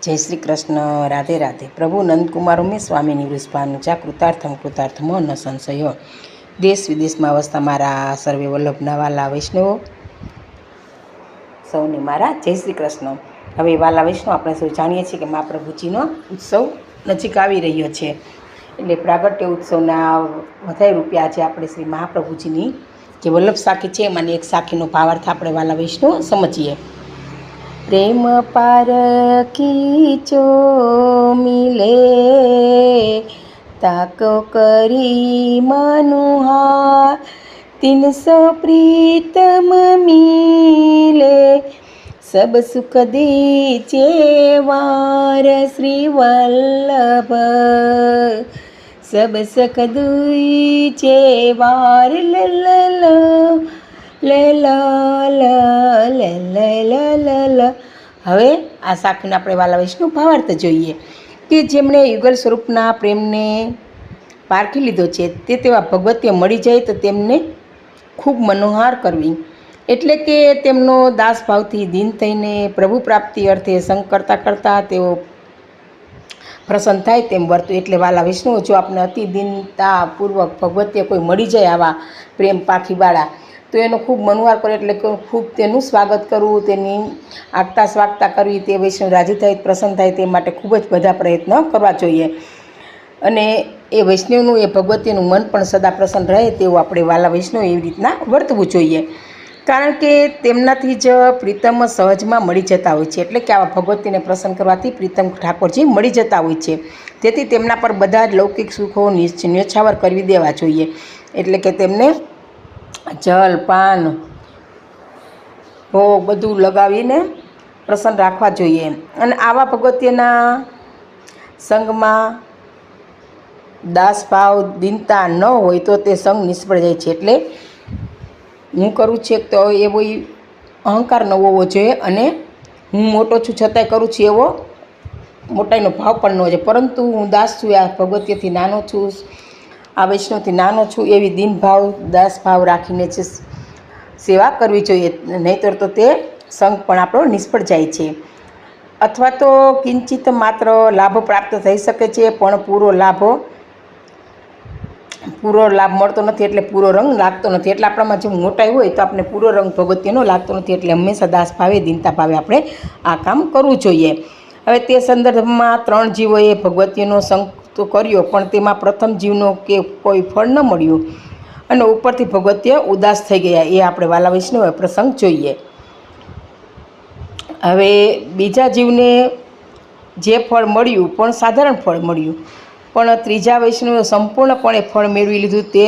જય શ્રી કૃષ્ણ, રાધે રાધે. પ્રભુ નંદકુમાર ઉમેશ સ્વામીની વૃષભાનુજા કૃતાર્થમ ન સંશયો. દેશ વિદેશમાં વસતા મારા સર્વે વલ્લભના વાલા વૈષ્ણવો સૌને મારા જય શ્રી કૃષ્ણ. હવે વાલા વૈષ્ણવ, આપણે સૌ જાણીએ છીએ કે મહાપ્રભુજીનો ઉત્સવ નજીક આવી રહ્યો છે, એટલે પ્રાગટ્ય ઉત્સવના વધારે રૂપિયા આજે આપણે શ્રી મહાપ્રભુજીની જે વલ્લભ સાખી છે એમાંની એક સાખીનો ભાવાર્થ આપણે વાલા વૈષ્ણવ સમજીએ. પ્રેમ પારખી મિલે તાકો કરી મનુહાર 300 પ્રીતમ મિલે સબ સુખ દીજે વાર શ્રી વલ્લભ સબ સુખ દીજે વાર હવે આ સાખીને આપણે વાલા વૈષ્ણવ ભાવાર્થ જોઈએ કે જેમણે યુગલ સ્વરૂપના પ્રેમને પારખી લીધો છે તે તેવા ભગવતીએ મળી જાય તો તેમને ખૂબ મનોહાર કરવી, એટલે કે તેમનો દાસભાવથી દીન થઈને પ્રભુ પ્રાપ્તિ અર્થે સંગ કરતાં કરતાં તેઓ પ્રસન્ન થાય તેમ વર્તું. એટલે વાલા વૈષ્ણવ, જો આપણે અતિ દીનતાપૂર્વક ભગવતીએ કોઈ મળી જાય આવા પ્રેમ પાખીવાળા, તો એનો ખૂબ મનોહાર કરે, એટલે કે ખૂબ તેનું સ્વાગત કરવું, તેની આગતા સ્વાગતા કરવી, તે વૈષ્ણવ રાજી થાય પ્રસન્ન થાય તે માટે ખૂબ જ બધા પ્રયત્ન કરવા જોઈએ. અને એ વૈષ્ણવનું એ ભગવતીનું મન પણ સદા પ્રસન્ન રહે તેવું આપણે વાલા વૈષ્ણવ એવી રીતના વર્તવું જોઈએ, કારણ કે તેમનાથી જ પ્રીતમ સહજમાં મળી જતા હોય છે. એટલે કે આવા ભગવતીને પ્રસન્ન કરવાથી પ્રીતમ ઠાકોરજી મળી જતા હોય છે. તેથી તેમના પર બધા જ લૌકિક સુખો ન્યોછાવર કરી દેવા જોઈએ, એટલે કે તેમને જલ પાન ભોગ બધું લગાવીને પ્રસન્ન રાખવા જોઈએ. અને આવા ભગવતીના સંગમાં દાસભાવ દીનતા ન હોય તો તે સંગ નિષ્ફળ જાય છે. એટલે હું કરું છું તો એવો અહંકાર ન હોવો જોઈએ, અને હું મોટો છું છતાંય કરું છું એવો મોટાઈનો ભાવ પણ ન હોય, પરંતુ હું દાસ છું, આ ભગવતીથી નાનો છું, આ વૈષ્ણવથી નાનો છું, એવી દીનભાવ દાસભાવ રાખીને જ સેવા કરવી જોઈએ, નહીંતર તો તે સંગ પણ આપણો નિષ્ફળ જાય છે. અથવા તો કિંચિત માત્ર લાભ પ્રાપ્ત થઈ શકે છે, પણ પૂરો લાભ મળતો નથી, એટલે પૂરો રંગ લાગતો નથી. એટલે આપણામાં જે મોટાઈ હોય તો આપણે પૂરો રંગ ભગવતીનો લાગતો નથી. એટલે હંમેશા દાસ ભાવે દીનતા ભાવે આપણે આ કામ કરવું જોઈએ. હવે તે સંદર્ભમાં 3 જીવોએ ભગવતીનો સંગ તો કર્યો, પણ તેમાં પ્રથમ જીવનો કે કોઈ ફળ ન મળ્યું અને ઉપરથી ભગવતીએ ઉદાસ થઈ ગયા, એ આપણે વાલા વૈષ્ણવ પ્રસંગ જોઈએ. હવે બીજા જીવને જે ફળ મળ્યું પણ સાધારણ ફળ મળ્યું, પણ ત્રીજા વૈષ્ણવે સંપૂર્ણપણે ફળ મેળવી લીધું. તે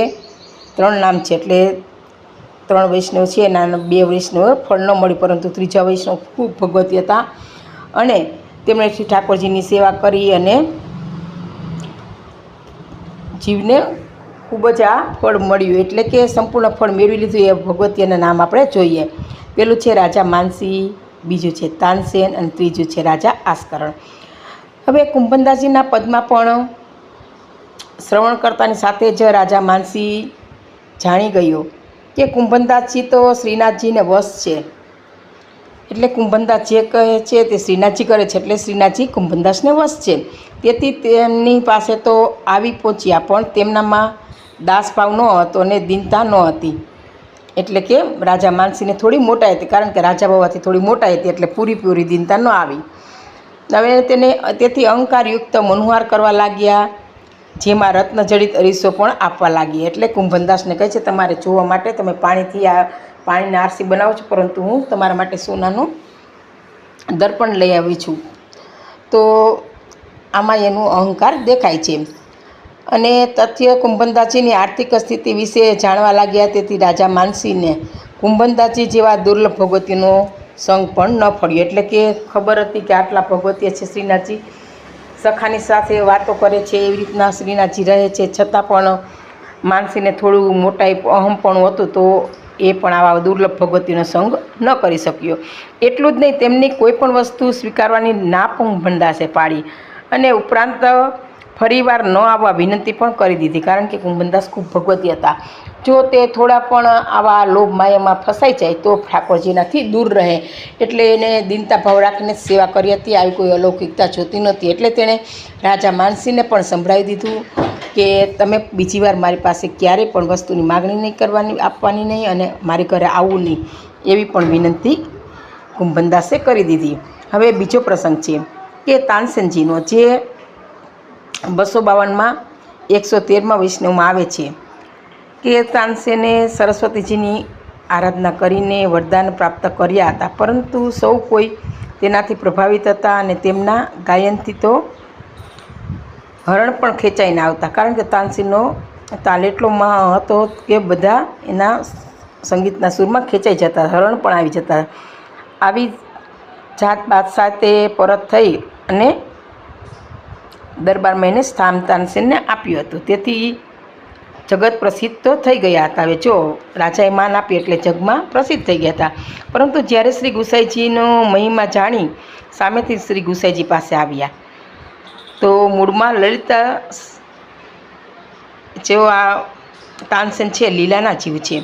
3 નામ છે, એટલે 3 વૈષ્ણવ છે, એના 2 વૈષ્ણવ ફળ ન મળ્યું, પરંતુ ત્રીજા વૈષ્ણવ ખૂબ ભગવતી હતા અને તેમણે શ્રી ઠાકોરજીની સેવા કરી અને જીવને ખૂબ જ આ ફળ મળ્યું, એટલે કે સંપૂર્ણ ફળ મેળવી લીધું. એ ભગવતીના નામ આપણે જોઈએ. પેલું છે રાજા માનસી, બીજું છે તાનસેન અને ત્રીજું છે રાજા આસ્કરણ. હવે કુંભનદાસજીના પદમાં પણ શ્રવણ કરતાની સાથે જ રાજા માનસી જાણી ગયો કે કુંભનદાસજી તો શ્રીનાથજીને વશ છે, એટલે કુંભનદાસ જે કહે છે તે શ્રીનાથજી કરે છે, એટલે શ્રીનાથજી કુંભનદાસને વશ છે. તેથી તેમની પાસે તો આવી પહોંચ્યા, પણ તેમનામાં દાસભાવ ન હતો અને દીનતા ન હતી. એટલે કે રાજા માનસીને થોડી મોટાઈ હતી, કારણ કે રાજા હોવાથી થોડી મોટાઈ હતી, એટલે પૂરી દીનતા ન આવી. હવે તેથી અહંકારયુક્ત મનોહાર કરવા લાગ્યા, જેમાં રત્નજડિત અરીસો પણ આપવા લાગી. એટલે કુંભનદાસને કહે છે, તમારે જોવા માટે તમે પાણીના આરસી બનાવો છો, પરંતુ હું તમારા માટે સોનાનું દર્પણ લઈ આવી છું. તો આમાં એનું અહંકાર દેખાય છે. અને તથ્ય કુંભનદાસજીની આર્થિક સ્થિતિ વિશે જાણવા લાગ્યા. તેથી રાજા માનસીને કુંભનદાસજી જેવા દુર્લભ ભગવતીનો સંગ પણ ન ફળ્યો. એટલે કે ખબર હતી કે આટલા ભગવતીય છે, શ્રીનાથજી સખાની સાથે વાતો કરે છે, એવી રીતના શ્રીનાથજી રહે છે, છતાં પણ માનસીને થોડું મોટાઈ અહમપણું હતું, તો એ પણ આવા દુર્લભ ભગવતીનો સંગ ન કરી શક્યો. એટલું જ નહીં, તેમની કોઈ પણ વસ્તુ સ્વીકારવાની ના કુંભનદાસે પાડી, અને ઉપરાંત ફરીવાર ન આવવા વિનંતી પણ કરી દીધી, કારણ કે કુંભનદાસ ખૂબ ભગવતી હતા. જો તે થોડા પણ આવા લોભ માયામાં ફસાઈ જાય તો ઠાકોરજીનાથી દૂર રહે, એટલે એને દીનતા ભાવ રાખીને સેવા કરી હતી. આવી કોઈ અલૌકિકતા જોતી નહોતી. એટલે તેણે રાજા માનસિંહને પણ સંભળાવી દીધું કે તમે બીજી વાર મારી પાસે ક્યારેય પણ વસ્તુની માગણી નહીં કરવાની, આપવાની નહીં, અને મારી ઘરે આવવું નહીં, એવી પણ વિનંતી કુંભનદાસે કરી દીધી. હવે બીજો પ્રસંગ છે કે તાનસેનજીનો, જે 252માં 113માં વૈષ્ણવમાં આવે છે કે તાનસેને સરસ્વતીજીની આરાધના કરીને વરદાન પ્રાપ્ત કર્યા હતા, પરંતુ સૌ કોઈ તેનાથી પ્રભાવિત હતા અને તેમના ગાયનથી તો હરણ પણ ખેંચાઈને આવતા, કારણ કે તાનસેનનો તાલ એટલો હતો કે બધા એના સંગીતના સૂરમાં ખેંચાઈ જતા, હરણ પણ આવી જતા. આવી જાત બાદશાહ તે પરત થઈ અને દરબારમાં એને સ્થાન તાનસેનને આપ્યું હતું. તેથી જગત પ્રસિદ્ધ તો થઈ ગયા હતા. હવે જો રાજાએ માન આપી એટલે જગમાં પ્રસિદ્ધ થઈ ગયા હતા. પરંતુ જ્યારે શ્રી ગુસાઈજીનો મહિમા જાણી સામેથી શ્રી ગુસાઈજી પાસે આવ્યા, તો મૂળમાં લલિતા જેઓ આ તાનસેન છે લીલાના જીવ છે,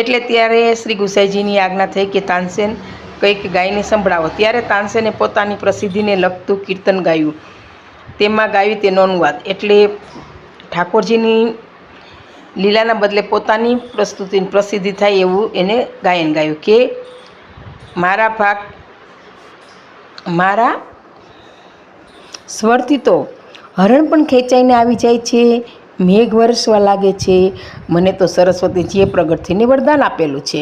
એટલે ત્યારે શ્રી ગુસાઈજીની આજ્ઞા થઈ કે તાનસેન કંઈક ગાઈને સંભળાવો. ત્યારે તાનસેને પોતાની પ્રસિદ્ધિને લગતું કીર્તન ગાયું. તેમાં ગાયું તેનો અનુવાદ, એટલે ઠાકોરજીની લીલાના બદલે પોતાની પ્રસિદ્ધિ થાય એવું એને ગાયન ગાયું કે મારા સ્વરથી તો હરણ પણ ખેંચાઈને આવી જાય છે, મેઘ વરસવા લાગે છે, મને તો સરસ્વતીજીએ પ્રગટ થઈને વરદાન આપેલું છે.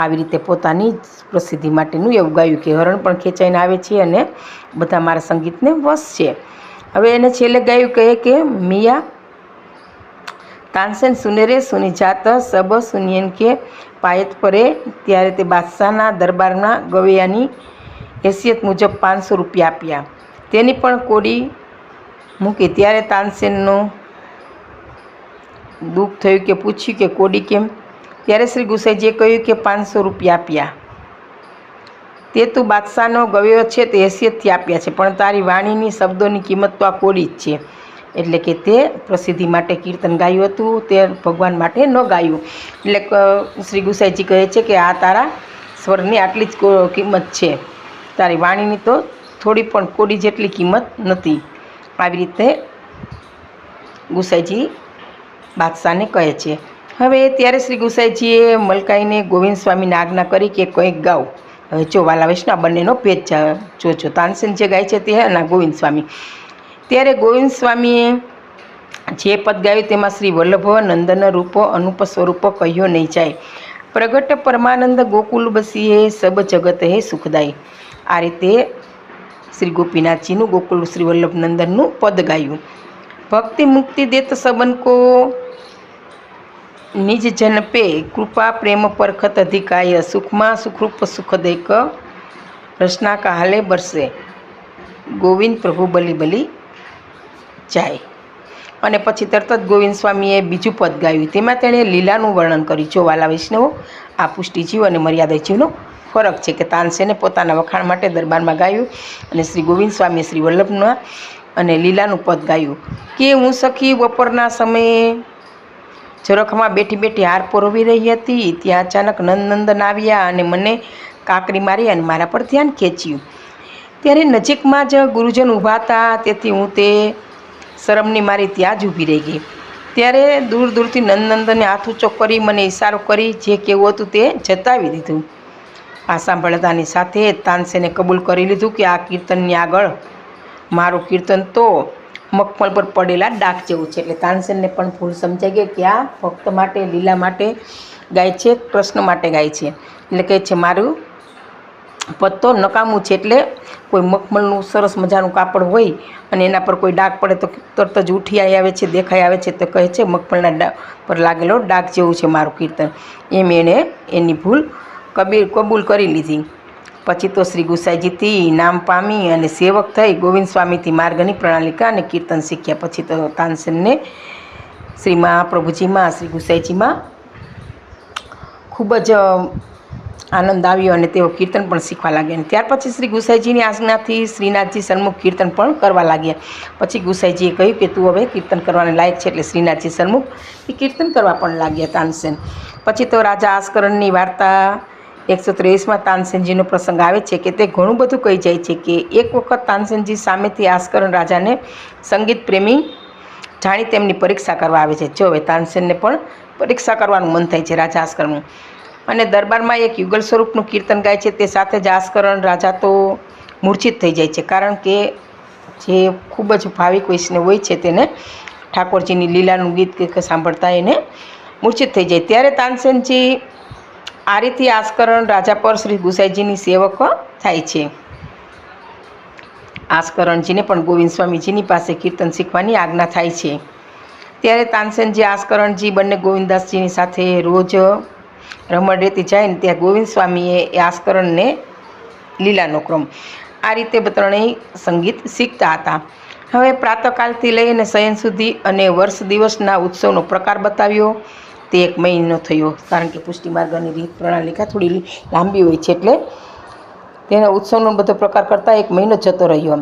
આવી રીતે પોતાની પ્રસિદ્ધિ માટેનું એવું ગાયું કે હરણ પણ ખેંચાઈને આવે છે અને બધા મારા સંગીતને વશ છે. હવે એને છેલ્લે ગાયું કહે કે મિયા તાનસેન સુનેરે સુની જાત સબ સુનિયન કે પાયત પરે. ત્યારે તે બાદશાહના દરબારના ગવૈયાની હેસિયત મુજબ 500 રૂપિયા આપ્યા. તેની પણ કોડી મૂકી. ત્યારે તાનસેનનું દુઃખ થયું કે પૂછ્યું કે કોડી કેમ? ત્યારે શ્રી ગુસાઈજીએ કહ્યું કે 500 રૂપિયા આપ્યા તે તું બાદશાહનો ગવૈયો છે તે હેસિયતથી આપ્યા છે, પણ તારી વાણીની શબ્દોની કિંમત તો આ કોડી જ છે. એટલે કે તે પ્રસિદ્ધિ માટે કીર્તન ગાયું હતું, તે ભગવાન માટે ન ગાયું. એટલે શ્રી ગુસાઈજી કહે છે કે આ તારા સ્વરની આટલી જ કિંમત છે, તારી વાણીની તો થોડી પણ કોડી જેટલી કિંમત નથી. આવી રીતે ગુસાઈજી બાદશાહને કહે છે. હવે ત્યારે શ્રી ગુસાઈજીએ મલકાઈને ગોવિંદ સ્વામીને આજ્ઞા કરી કે કંઈક ગાઓ. હવે જો વાલા વૈષ્ણવ બંનેનો ભેદ જોજો, તાનસેન જે ગાય છે તે અને ગોવિંદ સ્વામી. ત્યારે ગોવિંદ સ્વામીએ જે પદ ગાયું તેમાં શ્રી વલ્લભ નંદન રૂપ અનુપ સ્વરૂપ કહ્યો નહીં જાય, પ્રગટ પરમાનંદ ગોકુલ બસીએ સબ જગત હે સુખદાય. આ રીતે શ્રી ગોપીનાથજીનું ગોકુલ શ્રી વલ્લભ નંદનનું પદ ગાયું. ભક્તિ મુક્તિ દેત સબન કો નિજ જન પે, કૃપા પ્રેમ પરખત અધિકાય, સુખમાં સુખરૂપ સુખદેક રસના કાલે બરસે, ગોવિંદ પ્રભુ બલી બલી જાય. અને પછી તરત જ ગોવિંદ સ્વામીએ બીજું પદ ગાયું. તેમાં તેણે લીલાનું વર્ણન કર્યું. જો વાલા વૈષ્ણવો, આ પુષ્ટિજીવ અને મર્યાદા જીવનો ફરક છે કે તાનસેને પોતાના વખાણ માટે દરબારમાં ગાયું અને શ્રી ગોવિંદ સ્વામીએ શ્રી વલ્લભના અને લીલાનું પદ ગાયું કે હું સખી બપોરના સમયે ઝરખમાં બેઠી બેઠી હાર પરોવી રહી હતી, ત્યાં અચાનક નંદનંદન આવ્યા અને મને કાંકરી મારી અને મારા પર ધ્યાન ખેંચ્યું. ત્યારે નજીકમાં જ ગુરુજન ઊભા હતા, તેથી હું તે શરમની મારી ત્યાં જ ઊભી રહી ગઈ. ત્યારે દૂર દૂરથી નંદનંદને હાથ ઊંચો કરી મને ઇશારો કરી જે કેવું હતું તે જતાવી દીધું. આ સાંભળતાની સાથે તાનસેને કબૂલ કરી લીધું કે આ કીર્તનની આગળ મારું કીર્તન તો મખમલ પર પડેલા ડાક જેવું છે. એટલે તાનસેનને પણ ભૂલ સમજાઈ ગઈ કે આ ભક્ત માટે, લીલા માટે ગાય છે, કૃષ્ણ માટે ગાય છે. એટલે કહે છે મારું પદ તો નકામું છે. એટલે કોઈ મખમલનું સરસ મજાનું કાપડ હોય અને એના પર કોઈ ડાઘ પડે તો તરત જ ઉઠી આવે છે, દેખાઈ આવે છે, તો કહે છે મખમલના પર લાગેલો ડાઘ જેવું છે મારું કીર્તન. એમ એણે એની ભૂલ કબૂલ કરી લીધી. પછી તો શ્રી ગુસાઈજીથી નામ પામી અને સેવક થઈ ગોવિંદ સ્વામીથી માર્ગની પ્રણાલિકા અને કીર્તન શીખ્યા. પછી તો તાનસેનને શ્રી મહાપ્રભુજીમાં, શ્રી ગુસાઈજીમાં ખૂબ જ આનંદ આવ્યો અને તેઓ કીર્તન પણ શીખવા લાગ્યા. અને ત્યાર પછી શ્રી ગુસાઈજીની આજ્ઞાથી શ્રીનાથજી સન્મુખ કીર્તન પણ કરવા લાગ્યા. પછી ગુસાઈજીએ કહ્યું કે તું હવે કીર્તન કરવાને લાયક છે, એટલે શ્રીનાથજી સન્મુખ એ કીર્તન કરવા પણ લાગ્યા તાનસેન. પછી તો રાજા આસ્કરણની વાર્તા 123માં તાનસેનજીનો પ્રસંગ આવે છે કે તે ઘણું બધું કહી જાય છે કે એક વખત તાનસેનજી સામેથી આસ્કરણ રાજાને સંગીત પ્રેમી જાણી તેમની પરીક્ષા કરવા આવે છે. જો હવે તાનસેનને પણ પરીક્ષા કરવાનું મન થાય છે રાજા આસ્કરણનું, અને દરબારમાં એક યુગલ સ્વરૂપનું કીર્તન ગાય છે. તે સાથે જ આસ્કરણ રાજા તો મૂર્છિત થઈ જાય છે, કારણ કે જે ખૂબ જ ભાવિક વૈષ્ણવ હોય છે તેને ઠાકોરજીની લીલાનું ગીત સાંભળતા એને મૂર્છિત થઈ જાય. ત્યારે તાનસેનજી આ રીતે આસ્કરણ રાજા પર શ્રી ગુસાઈજીની સેવક થાય છે. આસ્કરણજીને પણ ગોવિંદ સ્વામીજીની પાસે કીર્તન શીખવાની આજ્ઞા થાય છે. ત્યારે તાનસેનજી આસ્કરણજી બંને ગોવિંદાસજીની સાથે રોજ રમણ રેતી જાય ને ત્યાં ગોવિંદ સ્વામીએ એ આસ્કરણને લીલાનો ક્રમ આ રીતે ત્રણેય સંગીત શીખતા હતા. હવે પ્રાતઃકાલથી લઈને શયન સુધી અને વર્ષ દિવસના ઉત્સવનો પ્રકાર બતાવ્યો. તે 1 મહિનો થયો, કારણ કે પુષ્ટિ માર્ગની રીત પ્રણાલિકા થોડી લાંબી હોય છે, એટલે તેના ઉત્સવનો બધો પ્રકાર કરતાં 1 મહિનો જતો રહ્યો.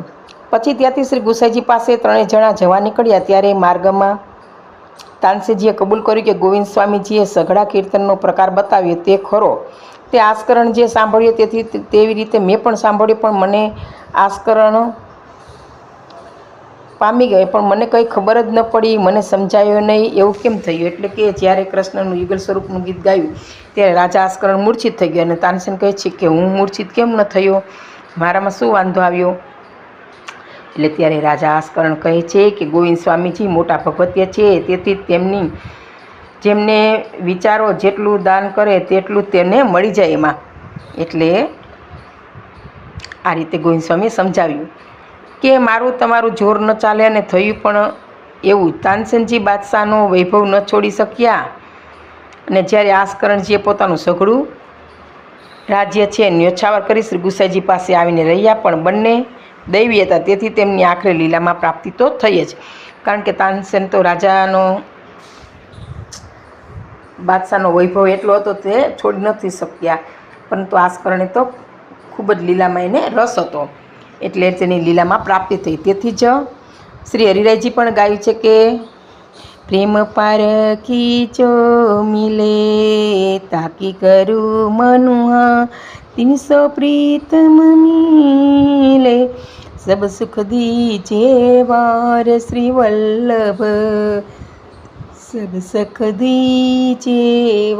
પછી ત્યાંથી શ્રી ગુસાઈજી પાસે 3 જણા જવા નીકળ્યા. ત્યારે માર્ગમાં તાનસેનજીએ કબૂલ કર્યું કે ગોવિંદ સ્વામીજીએ સઘળા કીર્તનનો પ્રકાર બતાવ્યો તે ખરો. તે આસ્કરણ જે સાંભળ્યો તેથી તેવી રીતે મેં પણ સાંભળ્યું, પણ મને આસ્કરણ પામી ગયો પણ મને કંઈ ખબર જ ન પડી, મને સમજાયો નહીં. એવું કેમ થયું? એટલે કે જ્યારે કૃષ્ણનું યુગલ સ્વરૂપનું ગીત ગાયું ત્યારે રાજા આસ્કરણ મૂર્છિત થઈ ગયો, અને તાનસેન કહે છે કે હું મૂર્છિત કેમ ન થયો, મારામાં શું વાંધો આવ્યો? એટલે ત્યારે રાજા આસ્કરણ કહે છે કે ગોવિંદ સ્વામીજી મોટા ભગવત્ય છે, તેથી જેમને વિચારો જેટલું દાન કરે તેટલું તેને મળી જાય એમાં. એટલે આ રીતે ગોવિંદ સ્વામીએ સમજાવ્યું કે મારું તમારું જોર ન ચાલે, અને થયું પણ એવું. તાનસેનજી બાદશાહનો વૈભવ ન છોડી શક્યા, અને જ્યારે આસ્કરણજીએ પોતાનું સઘળું રાજ્ય છે ન્યોછાવર કરી શ્રી ગુસાઈજી પાસે આવીને રહ્યા, પણ બંને દૈવી હતા, તેથી તેમની આખરે લીલામાં પ્રાપ્તિ તો થઈ જ. કારણ કે તાનસેન તો રાજાનો બાદશાહનો વૈભવ એટલો હતો તે છોડી નથી શક્યા, પરંતુ આસ્કરણે તો ખૂબ જ લીલામાં એને રસ હતો, એટલે તેની લીલામાં પ્રાપ્તિ થઈ. તેથી જ શ્રી હરિરાયજી પણ ગાયું છે કે પ્રેમ પારખી જો મિલે તાકી કરું મનુઆ 300 પ્રીતમ મિલે સબ સુખ દીજે વાર શ્રી વલ્લભ સબ સુખ દીજે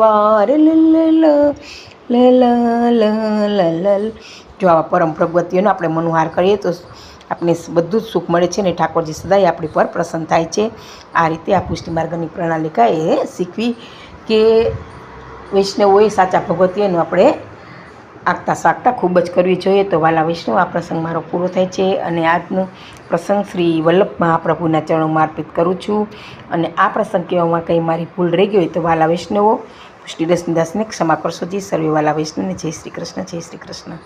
વાર લ. જો આવા પરમ ભગવતીઓનો આપણે મનોહાર કરીએ તો આપણે બધું જ સુખ મળે છે, ને ઠાકોરજી સદાય આપણી પર પ્રસન્ન થાય છે. આ રીતે આ પુષ્ટિ માર્ગની પ્રણાલિકા એ શીખવી કે વૈષ્ણવોએ સાચા ભગવતીઓનું આપણે આગતા સાગતા ખૂબ જ કરવી જોઈએ. તો વાલા વૈષ્ણવ, આ પ્રસંગ મારો પૂરો થાય છે, અને આજનો પ્રસંગ શ્રી વલ્લભ મહાપ્રભુના ચરણોમાં અર્પિત કરું છું. અને આ પ્રસંગ કહેવામાં કંઈ મારી ભૂલ રહી ગઈ હોય તો વાલા વૈષ્ણવો પુષ્ટિદાસને ક્ષમા કરશો જી. સર્વે વાલા વૈષ્ણવને જય શ્રી કૃષ્ણ, જય શ્રી કૃષ્ણ.